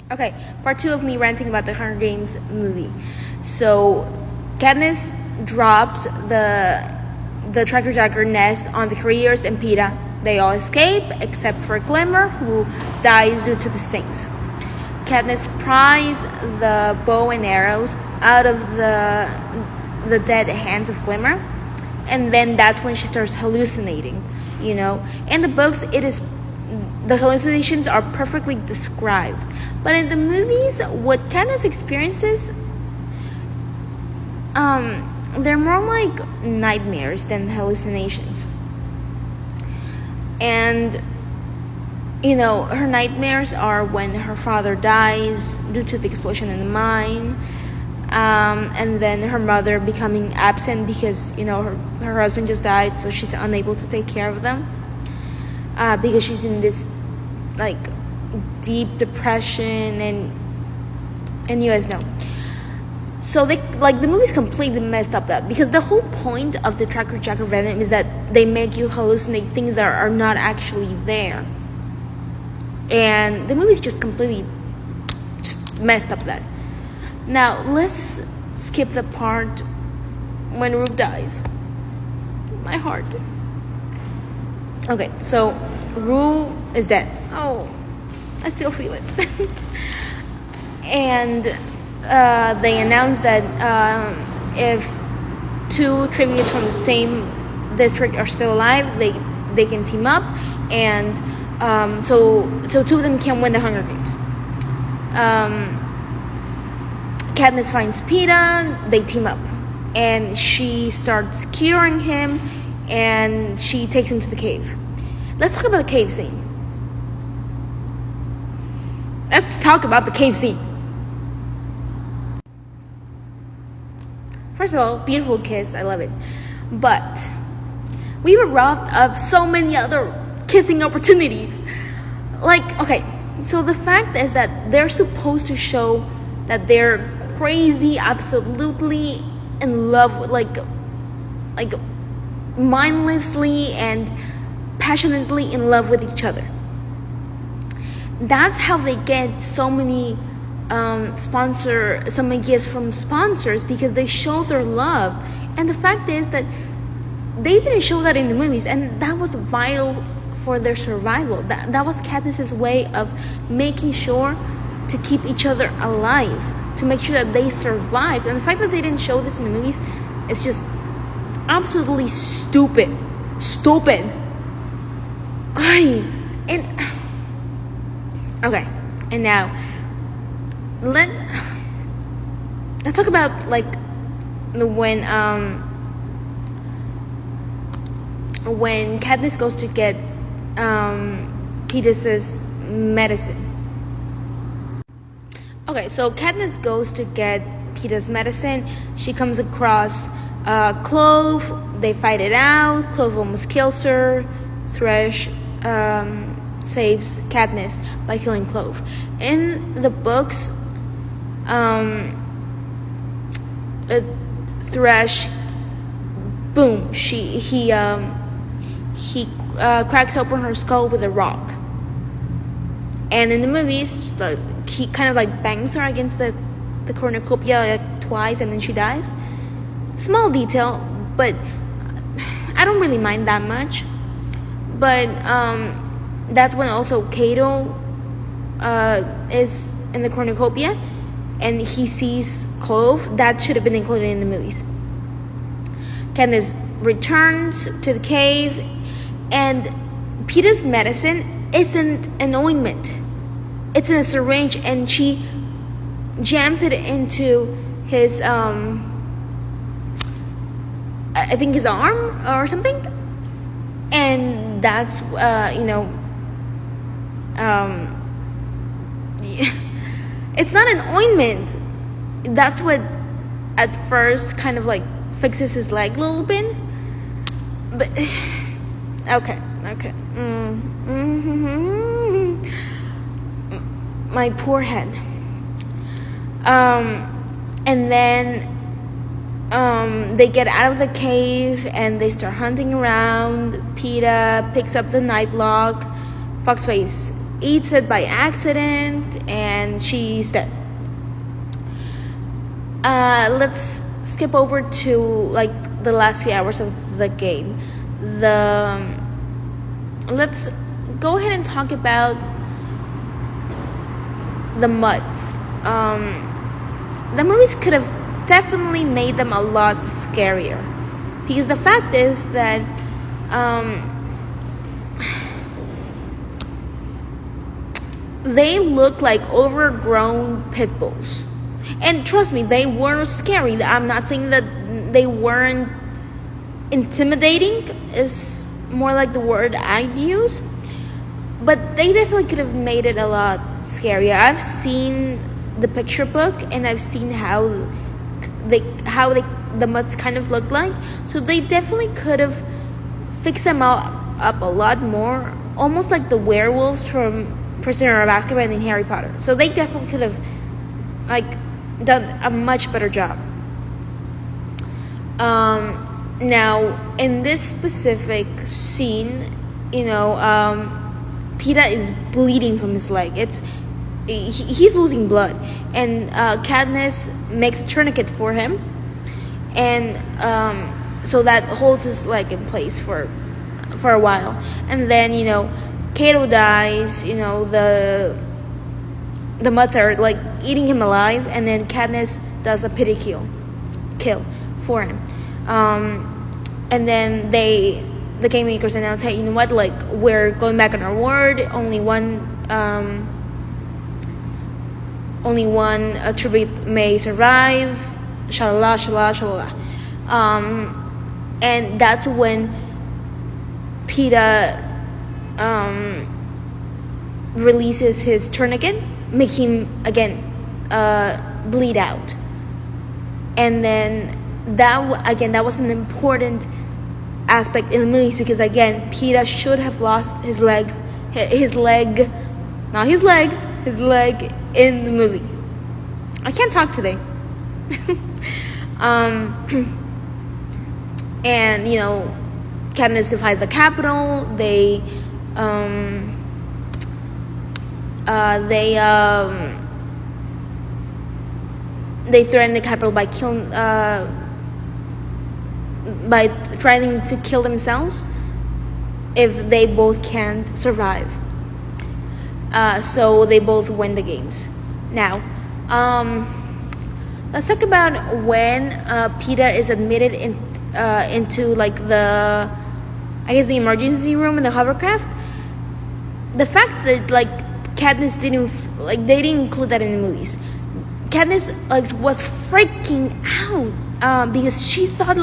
Okay, part 2 of me ranting about the Hunger Games movie. So, Katniss drops the Tracker Jacker nest on the careers and Peeta. They all escape except for Glimmer, who dies due to the stings. Katniss pries the bow and arrows out of the dead hands of Glimmer, and then that's when she starts hallucinating. In the books, the hallucinations are perfectly described, but in the movies, what Katniss experiences, they're more like nightmares than hallucinations. And her nightmares are when her father dies due to the explosion in the mine, and then her mother becoming absent because her husband just died, so she's unable to take care of them, because she's in this like deep depression, and you guys know. So the movie's completely messed up that, because the whole point of the Tracker Jacker venom is that they make you hallucinate things that are not actually there. And the movie's just completely messed up that. Now, let's skip the part when Rue dies. My heart. Okay, so Rue is dead. Oh, I still feel it. And they announce that if two tribunes from the same district are still alive, they can team up, and so two of them can win the Hunger Games. Katniss finds Peeta, they team up, and she starts curing him, and she takes him to the cave. Let's talk about the cave scene. First of all, beautiful kiss, I love it. But we were robbed of so many other kissing opportunities. Okay, so the fact is that they're supposed to show that they're crazy, absolutely in love with, like mindlessly and passionately in love with each other. That's how they get so many gifts from sponsors, because they show their love. And the fact is that they didn't show that in the movies, and that was vital for their survival. That was Katniss's way of making sure to keep each other alive, to make sure that they survived. And the fact that they didn't show this in the movies is just absolutely stupid. Okay, and now let's talk about when Katniss goes to get Peeta's medicine. Okay, so Katniss goes to get Peeta's medicine. She comes across Clove. They fight it out. Clove almost kills her. Thresh saves Katniss by killing Clove. In the books, Thresh, boom, he cracks open her skull with a rock. And in the movies, he kind of bangs her against the cornucopia twice, and then she dies. Small detail, but I don't really mind that much. But that's when also Cato is in the cornucopia, and he sees Clove. That should have been included in the movies. Katniss returns to the cave, and Peeta's medicine isn't an ointment. It's in a syringe, and she jams it into his I think his arm or something. And that's it's not an ointment. That's what at first kind of fixes his leg a little bit. But okay. My poor head. And then they get out of the cave and they start hunting around. Peeta picks up the night lock. Foxface eats it by accident, and and she's dead. Let's skip over to like the last few hours of the game. Let's go ahead and talk about the mutts. The movies could have definitely made them a lot scarier, because the fact is that they look like overgrown pit bulls. And trust me, they were scary. I'm not saying that they weren't intimidating, is more like the word I'd use. But they definitely could have made it a lot scarier. I've seen the picture book, and I've seen how the mutts kind of look like. So they definitely could have fixed them up a lot more, almost like the werewolves from Prisoner of Azkaban and Harry Potter. So they definitely could have done a much better job. Now, in this specific scene, Peeta is bleeding from his leg. He's losing blood, and Katniss makes a tourniquet for him, and so that holds his leg in place for a while. And then Cato dies. The mutts are like eating him alive, and then Katniss does a pity kill for him. And then the game makers announce, hey, you know what? Like, we're going back on our word. Only one attribute may survive. Shalala, shalala, shalala. And that's when Peeta releases his tourniquet, make him again bleed out. And then that was an important aspect in the movies, because again, Peeta should have lost his leg in the movie. I can't talk today. And Katniss defies the Capitol. They threaten the Capitol by trying to kill themselves if they both can't survive. So they both win the games. Now, let's talk about when Peeta is admitted into like the emergency room in the hovercraft. The fact that Katniss didn't include that in the movies. Katniss was freaking out because she thought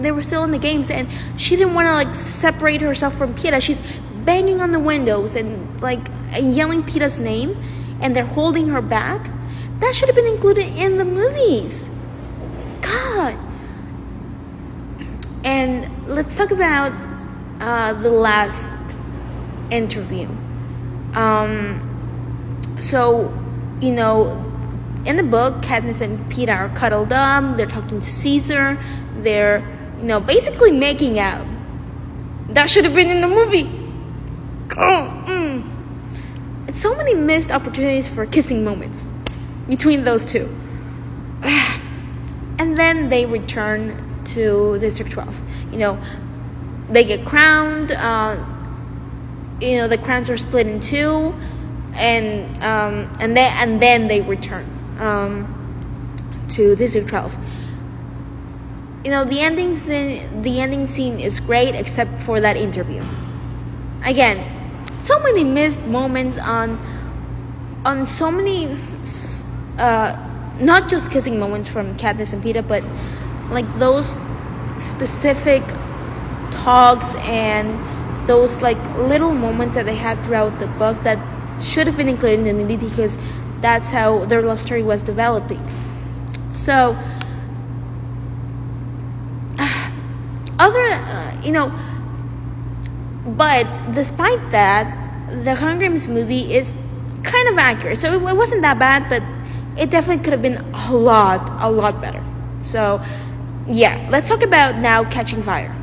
they were still in the games, and she didn't want to separate herself from Peeta. She's banging on the windows and yelling Peeta's name, and they're holding her back. That should have been included in the movies. God. And let's talk about the last interview. So in the book, Katniss and Peeta are cuddled up. They're talking to Caesar. They're basically making out. That should have been in the movie. It's so many missed opportunities for kissing moments between those two. And then they return to District 12. They get crowned. The crowns are split in two, and then they return to District 12. The ending scene is great, except for that interview. Again, so many missed moments on so many, not just kissing moments from Katniss and Peeta, but those specific talks and those little moments that they had throughout the book that should have been included in the movie, because that's how their love story was developing. So but despite that, the Hunger Games movie is kind of accurate. So it wasn't that bad, but it definitely could have been a lot better. So yeah, let's talk about now Catching Fire.